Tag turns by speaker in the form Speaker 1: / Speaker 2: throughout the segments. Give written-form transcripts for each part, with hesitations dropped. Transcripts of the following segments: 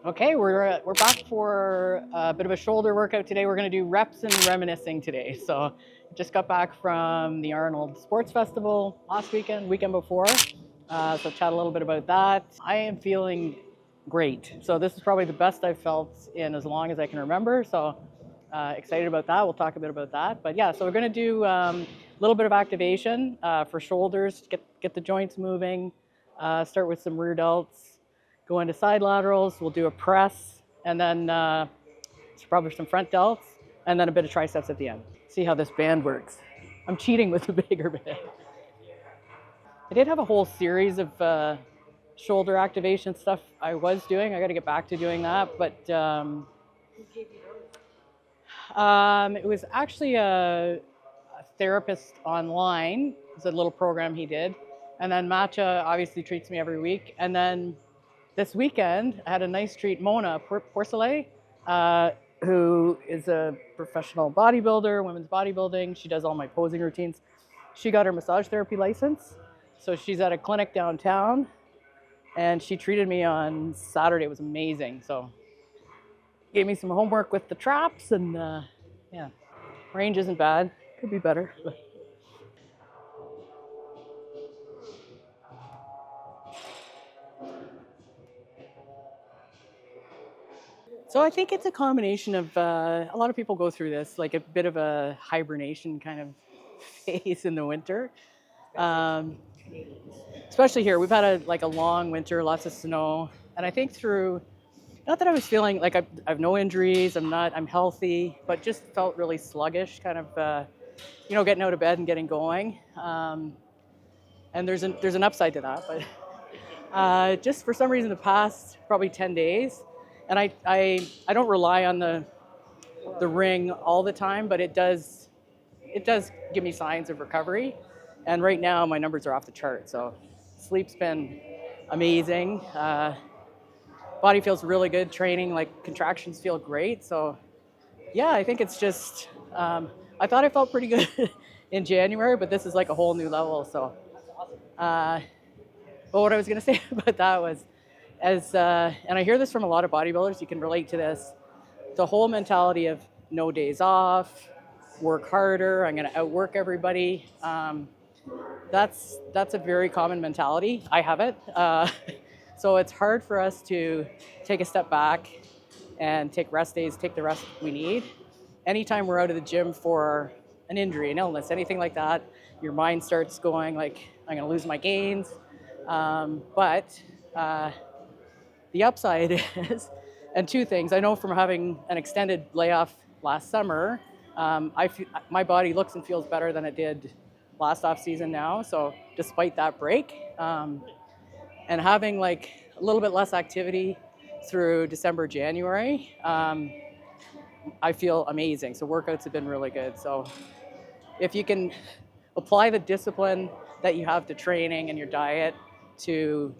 Speaker 1: Okay, we're back for a bit of a shoulder workout today. We're going to do reps and reminiscing today. So just got back from the Arnold Sports Festival last weekend before. So chat a little bit about that. I am feeling great. So this is probably the best I've felt in as long as I can remember. So excited about that. We'll talk a bit about that. But yeah, so we're going to do a little bit of activation for shoulders, get the joints moving. Start with some rear delts. Go into side laterals, we'll do a press, and then probably some front delts, and then a bit of triceps at the end. See how this band works. I'm cheating with the bigger band. I did have a whole series of shoulder activation stuff I was doing. I got to get back to doing that, but it was actually a therapist online. It's a little program he did. And then Matcha obviously treats me every week. And then this weekend, I had a nice treat. Mona Porcelet, who is a professional bodybuilder, women's bodybuilding. She does all my posing routines. She got her massage therapy license. So she's at a clinic downtown. And she treated me on Saturday. It was amazing. So gave me some homework with the traps. And yeah, range isn't bad. Could be better. So I think it's a combination of a lot of people go through this, like a bit of a hibernation kind of phase in the winter. Um, Especially here, we've had a long winter, lots of snow, and I think through, not that I was feeling like I've no injuries, I'm healthy, but just felt really sluggish, kind of getting out of bed and getting going. And there's an upside to that, but just for some reason the past probably 10 days. And I don't rely on the ring all the time, but it does give me signs of recovery. And right now my numbers are off the chart. So sleep's been amazing. Body feels really good. Training, like contractions feel great. So yeah, I think it's just I thought I felt pretty good in January, but this is like a whole new level. So but what I was going to say about that was, and I hear this from a lot of bodybuilders, you can relate to this, the whole mentality of no days off, work harder, I'm going to outwork everybody. That's a very common mentality. I have it. So it's hard for us to take a step back and take rest days, take the rest we need. Anytime we're out of the gym for an injury, an illness, anything like that, your mind starts going like, I'm going to lose my gains. But the upside is, and two things, I know from having an extended layoff last summer, my body looks and feels better than it did last off season now. So despite that break, and having like a little bit less activity through December, January, I feel amazing. So workouts have been really good. So if you can apply the discipline that you have to training and your diet to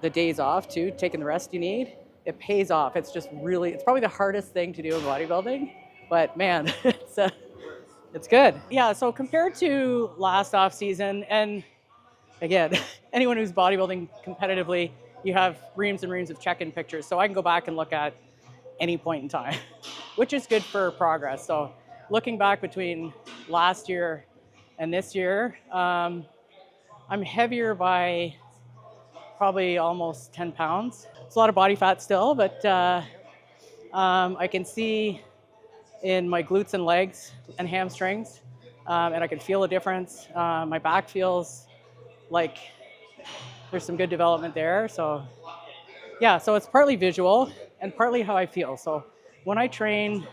Speaker 1: the days off too, taking the rest you need, it pays off. It's probably the hardest thing to do in bodybuilding, but man, it's good. Yeah, so compared to last off season, and again, anyone who's bodybuilding competitively, you have reams and reams of check-in pictures. So I can go back and look at any point in time, which is good for progress. So looking back between last year and this year, I'm heavier by probably almost 10 pounds. It's a lot of body fat still, but I can see in my glutes and legs and hamstrings, and I can feel a difference. My back feels like there's some good development there. So yeah, so it's partly visual and partly how I feel. So when I train,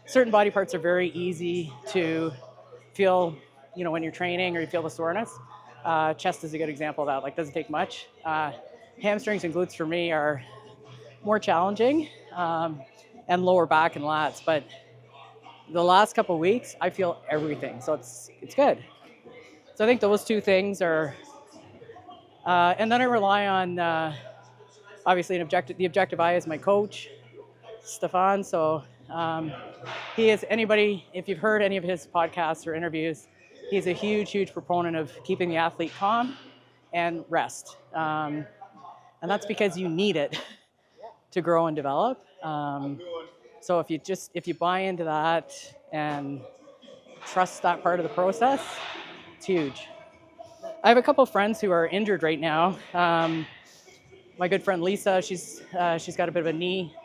Speaker 1: certain body parts are very easy to feel, when you're training or you feel the soreness. Chest is a good example of that, like doesn't take much. Hamstrings and glutes for me are more challenging, and lower back and lats. But the last couple of weeks, I feel everything. So it's good. So I think those two things are, and then I rely on, obviously the objective eye is my coach, Stefan. So he is if you've heard any of his podcasts or interviews, he's a huge proponent of keeping the athlete calm and rest. And that's because you need it to grow and develop. So if you buy into that and trust that part of the process, it's huge. I have a couple of friends who are injured right now. My good friend Lisa, she's got a bit of a knee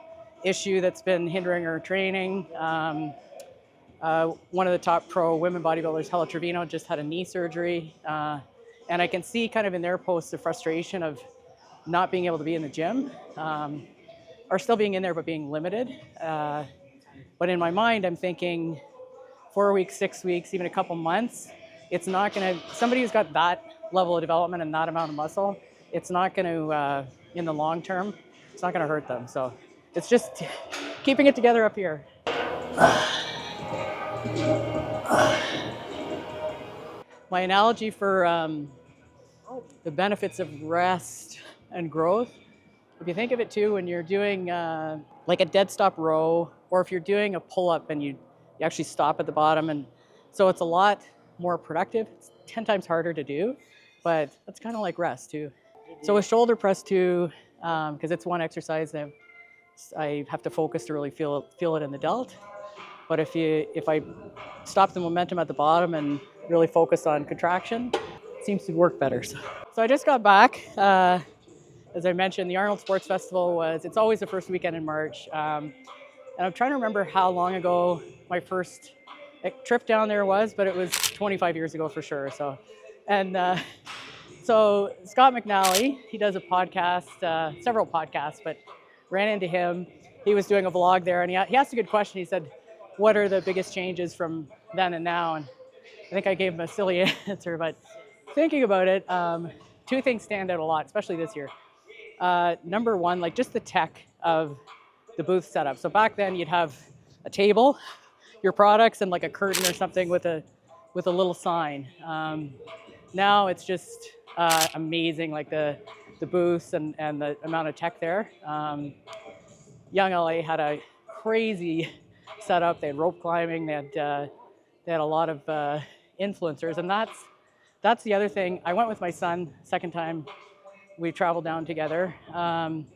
Speaker 1: issue that's been hindering her training. One of the top pro women bodybuilders, Hella Trevino, just had a knee surgery. And I can see kind of in their posts the frustration of not being able to be in the gym, or still being in there but being limited. But in my mind, I'm thinking 4 weeks, 6 weeks, even a couple months, it's not going to, somebody who's got that level of development and that amount of muscle, it's not going to, in the long term, it's not going to hurt them. So it's just keeping it together up here. My analogy for the benefits of rest and growth, if you think of it too, when you're doing like a dead stop row, or if you're doing a pull-up and you actually stop at the bottom, and so it's a lot more productive. It's 10 times harder to do, but it's kind of like rest too. So with shoulder press too, because it's one exercise that I have to focus to really feel it in the delt. But if I stop the momentum at the bottom and really focus on contraction, it seems to work better. So I just got back. As I mentioned, the Arnold Sports Festival it's always the first weekend in March. And I'm trying to remember how long ago my first trip down there was, but it was 25 years ago for sure. So Scott McNally, he does a podcast, several podcasts, but ran into him. He was doing a vlog there, and he asked a good question. He said, what are the biggest changes from then and now? And I think I gave him a silly answer, but thinking about it, two things stand out a lot, especially this year. Number one, like just the tech of the booth setup. So back then you'd have a table, your products, and like a curtain or something with a little sign. Now it's just amazing, like the booths and the amount of tech there. Young LA had a crazy setup. They had rope climbing. They had a lot of influencers, and that's the other thing. I went with my son second time we traveled down together, and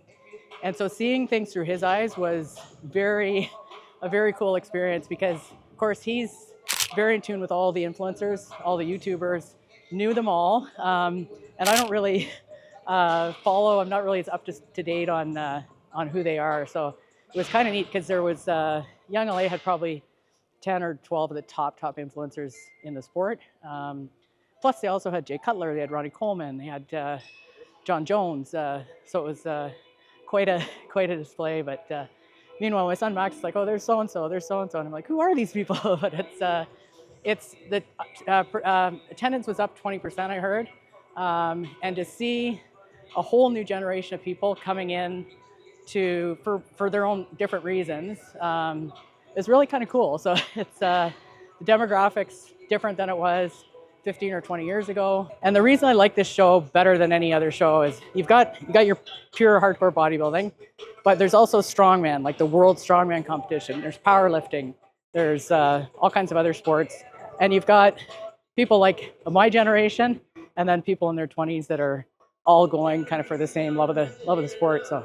Speaker 1: so seeing things through his eyes was a very cool experience, because of course he's very in tune with all the influencers, all the YouTubers, knew them all, and I don't really follow. I'm not really as up to date on who they are. So it was kind of neat, because there was Young LA had probably 10 or 12 of the top influencers in the sport. Plus they also had Jay Cutler, they had Ronnie Coleman, they had John Jones. So it was quite a display. But meanwhile, my son Max is like, oh, there's so-and-so, there's so-and-so. And I'm like, who are these people? But it's the attendance was up 20%, I heard. And to see a whole new generation of people coming in for their own different reasons is really kind of cool. So it's the demographics different than it was 15 or 20 years ago. And the reason I like this show better than any other show is you've got your pure hardcore bodybuilding, but there's also strongman, like the world strongman competition. There's powerlifting. There's all kinds of other sports. And you've got people like my generation, and then people in their 20s that are all going kind of for the same love of the sport. So.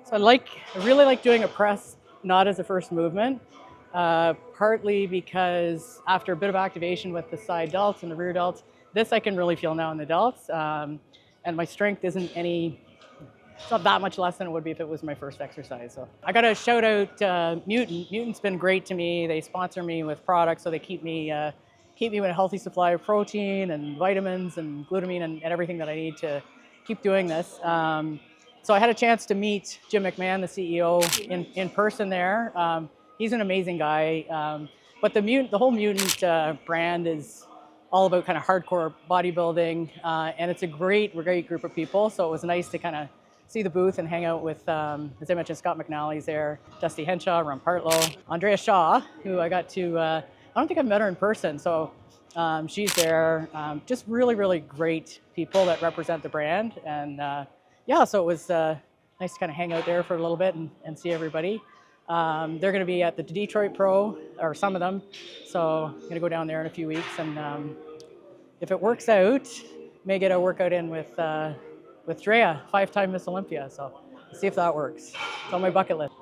Speaker 1: So I really like doing a press not as a first movement, partly because after a bit of activation with the side delts and the rear delts, this I can really feel now in the delts, and my strength isn't it's not that much less than it would be if it was my first exercise. So I got to shout out Mutant. Mutant's been great to me. They sponsor me with products, so they keep me with a healthy supply of protein and vitamins and glutamine and everything that I need to keep doing this. So I had a chance to meet Jim McMahon, the CEO, in person there. He's an amazing guy. But the whole Mutant brand is all about kind of hardcore bodybuilding, and it's a great group of people. So it was nice to kind of see the booth and hang out with, as I mentioned, Scott McNally's there, Dusty Henshaw, Ron Partlow, Andrea Shaw, who I got to, I don't think I've met her in person. So She's there. Just really, really great people that represent the brand. And yeah, so it was nice to kind of hang out there for a little bit and see everybody. They're going to be at the Detroit Pro, or some of them. So I'm going to go down there in a few weeks. And if it works out, may get a workout in with Drea, 5-time Miss Olympia. So see if that works. It's on my bucket list.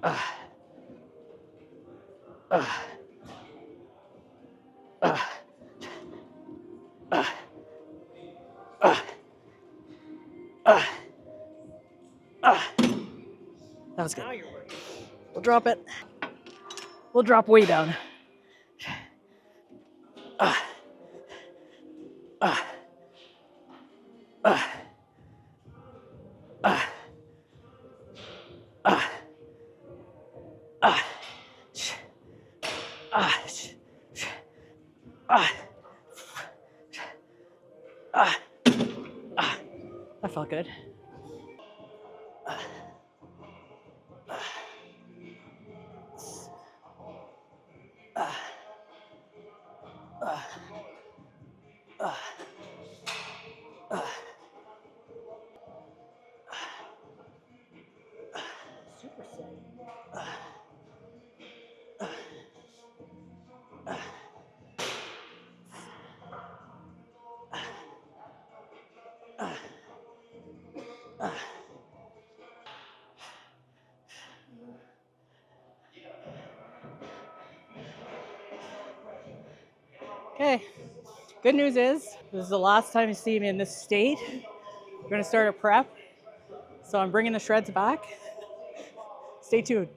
Speaker 1: Uh, uh, uh, uh, uh, uh, uh. That was good. We'll drop it. We'll drop way down. Uh, uh, uh, uh, uh, uh, that felt good. Super sick. Okay, good news is this is the last time you see me in this state. We're going to start a prep, so I'm bringing the shreds back. Stay tuned.